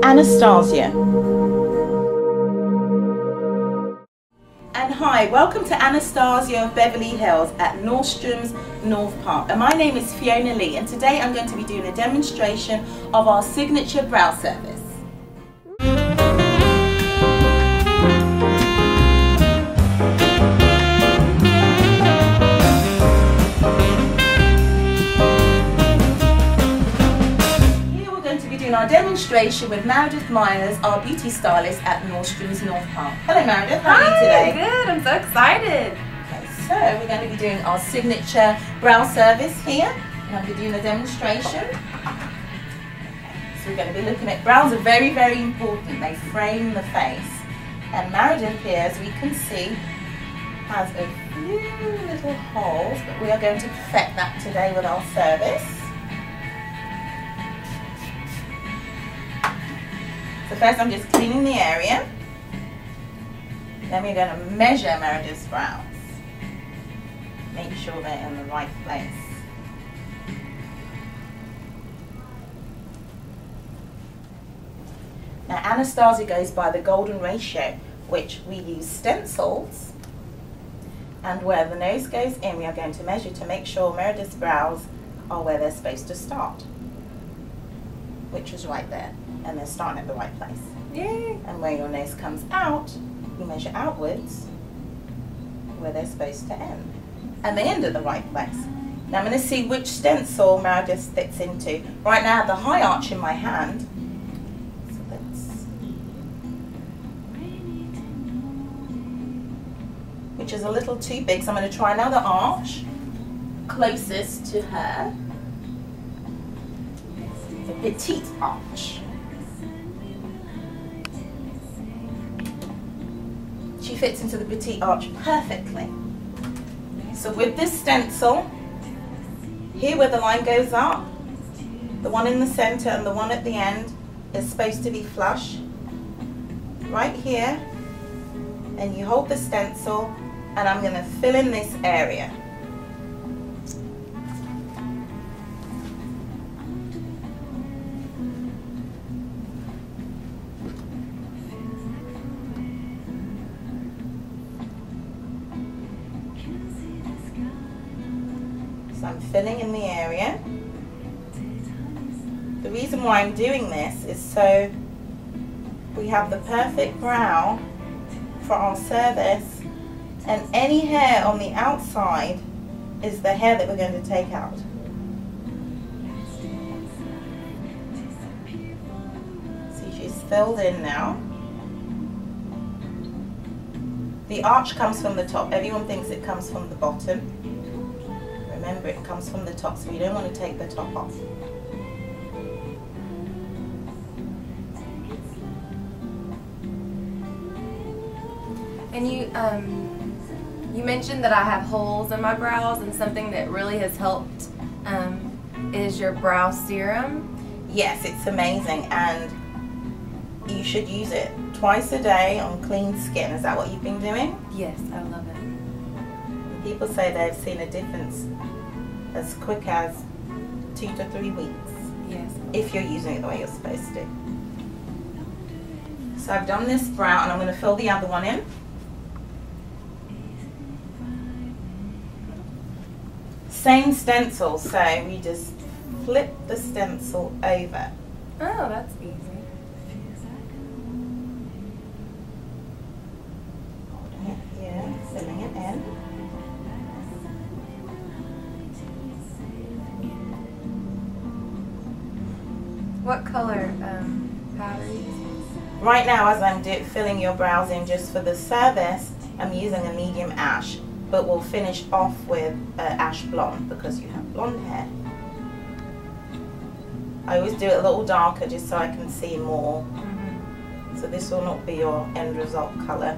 Anastasia. And hi, welcome to Anastasia Beverly Hills at Nordstrom's North Park. And my name is Fiona Lee, and today I'm going to be doing a demonstration of our signature brow service. Our demonstration with Meredith Myers, our beauty stylist at Nordstrom's North Park. Hello Meredith, how are you today? Good, I'm so excited. Okay, so we're going to be doing our signature brow service here. I'm going to be doing a demonstration. Okay, so we're going to be looking at brows are very, very important. They frame the face. And Meredith here, as we can see, has a few little holes, but we are going to perfect that today with our service. So first I'm just cleaning the area, then we're going to measure Meredith's brows, make sure they're in the right place. Now Anastasia goes by the golden ratio, which we use stencils, and where the nose goes in we are going to measure to make sure Meredith's brows are where they're supposed to start, which is right there. And they're starting at the right place. Yay! And where your nose comes out, you measure outwards where they're supposed to end. And they end at the right place. Now I'm going to see which stencil Meredith fits into. Right now I have the high arch in my hand. So let's, which is a little too big, so I'm going to try another arch closest to her. The petite arch. She fits into the petite arch perfectly. So with this stencil, here where the line goes up, the one in the center and the one at the end is supposed to be flush. Right here, and you hold the stencil, and I'm going to fill in this area. So I'm filling in the area. The reason why I'm doing this is so we have the perfect brow for our service, and any hair on the outside is the hair that we're going to take out. See, she's filled in now. The arch comes from the top. Everyone thinks it comes from the bottom. Remember, it comes from the top, so you don't want to take the top off. And you mentioned that I have holes in my brows, and something that really has helped is your brow serum. Yes, it's amazing, and you should use it twice a day on clean skin. Is that what you've been doing? Yes, I love it. People say they've seen a difference as quick as 2 to 3 weeks. Yes. If you're using it the way you're supposed to. So I've done this brow, and I'm going to fill the other one in. Same stencil, so we just flip the stencil over. Oh, that's easy. Holding it here, filling it in. What color powder are you using? Right now, as I'm filling your brows in just for the service, I'm using a medium ash, but we'll finish off with ash blonde because you have blonde hair. I always do it a little darker just so I can see more. So this will not be your end result color.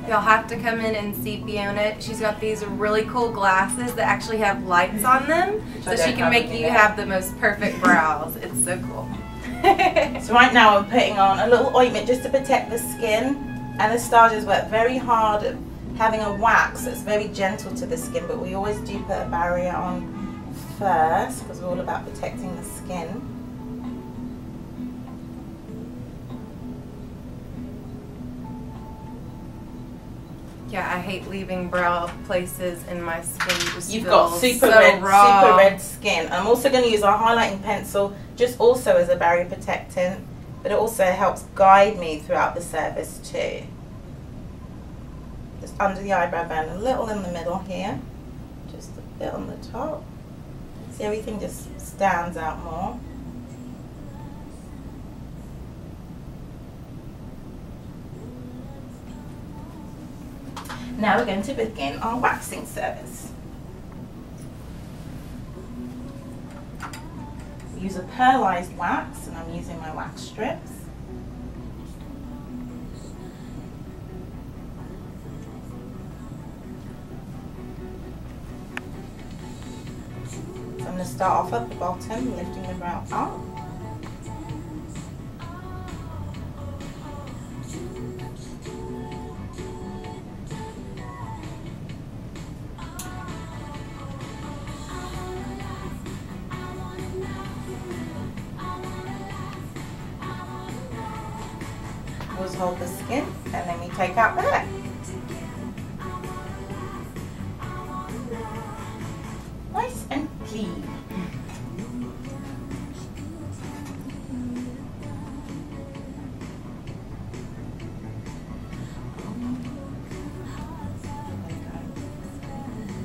Y'all have to come in and see Fiona. She's got these really cool glasses that actually have lights on them, so she can make you have the most perfect brows. It's so cool. So right now I'm putting on a little ointment just to protect the skin. Anastasia's worked very hard having a wax that's very gentle to the skin, but we always do put a barrier on first because we're all about protecting the skin. Yeah, I hate leaving brow places in my skin. You've got super red skin. I'm also going to use our highlighting pencil just also as a barrier protectant, but it also helps guide me throughout the service too. Just under the eyebrow band, a little in the middle here, just a bit on the top. See, everything just stands out more. Now we're going to begin our waxing service. We use a pearlized wax, and I'm using my wax strips. So I'm going to start off at the bottom, lifting the brow up. Always hold the skin, and then we take out the hair. Nice and clean.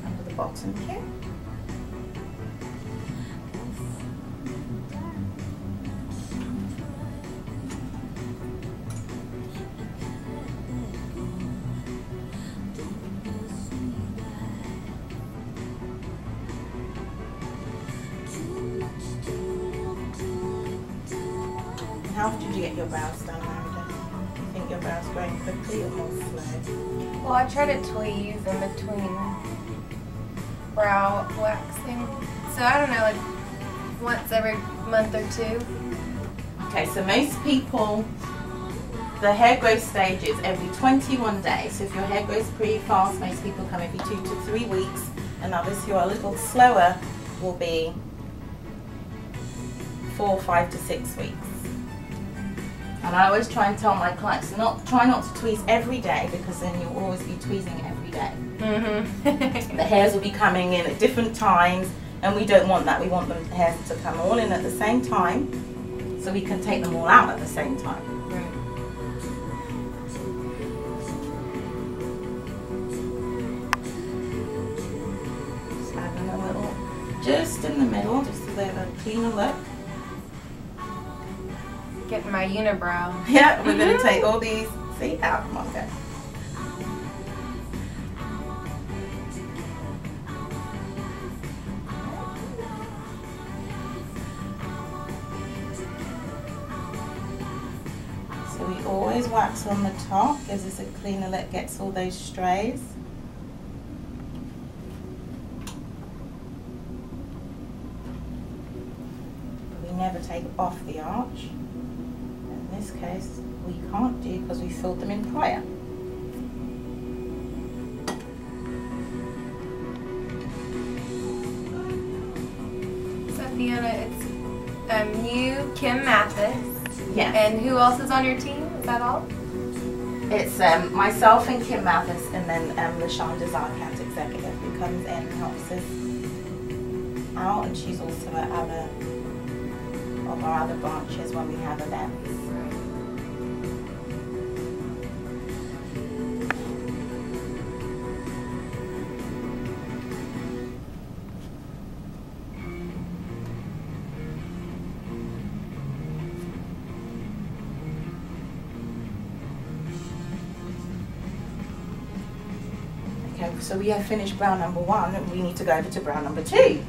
Under the bottom here. How often do you get your brows done, Meredith? Do you think your brows growing quickly or more slow? Well, I try to tweeze in between brow waxing. So I don't know, like once every month or two. Okay, so most people, the hair growth stage is every 21 days. So if your hair grows pretty fast, most people come every 2 to 3 weeks, and others who are a little slower will be 4, 5 to 6 weeks. And I always try and tell my clients, try not to tweeze every day, because then you'll always be tweezing every day. The hairs will be coming in at different times, and we don't want that. We want the hairs to come all in at the same time, so we can take them all out at the same time. Just adding a little, just in the middle, just so they have a cleaner look. Getting my unibrow. Yeah, we're going to take all these, see, out. Come on, go. So we always wax on the top, gives us a cleaner look, gets all those strays. But we never take off the arch. In this case, we can't do because we filled them in prior. So Fiona, it's you, Kim Mathis. Yes. And who else is on your team? Is that all? It's myself and Kim Mathis, and then LaShonda is our account executive who comes in and helps us out, and she's also at other of our other branches when we have events. Okay, so we have finished brow number 1, and we need to go over to brow number 2.